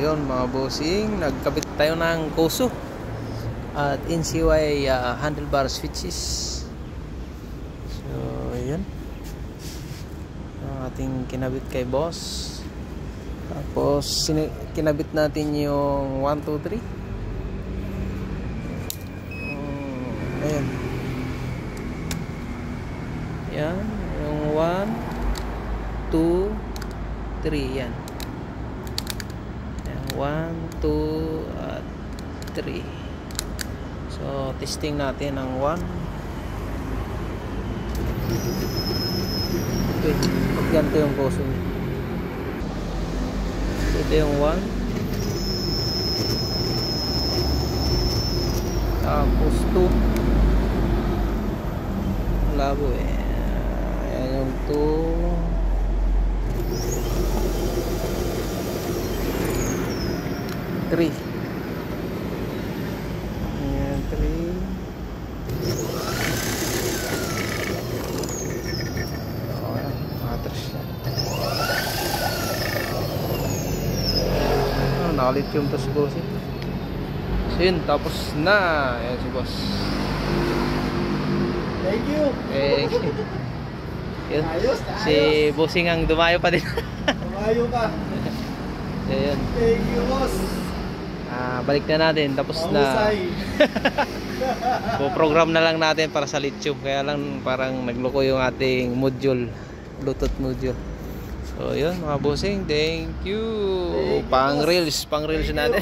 yun mga bossing, nagkabit tayo ng Koso at NCY handlebar switches. So yun ang ating kinabit kay boss. Tapos kinabit natin yung 1, 2, 3. Ayan. Yan, yung 1, 2, 3 yan. 1, 2 at 3. So testing natin ang 1. Okay, pag ganito yung Koso niya. Ito yung 1. Tapos 2. Labo eh. Ayan yung 2. 3. Ayan, 3. Ayan, matras siya. Nakalit yung to si boss eh. So yun, tapos na. Ayan si boss. Thank you. Yun. Ayos, Si bossing ang dumayo pa din. Dumayo ka. Ayan. Thank you, boss. Balik na natin, tapos na. Program na lang natin para sa lithium. Kaya lang parang nagloko yung ating module, Bluetooth module. So yun mga bossing, thank you. Pang reels natin.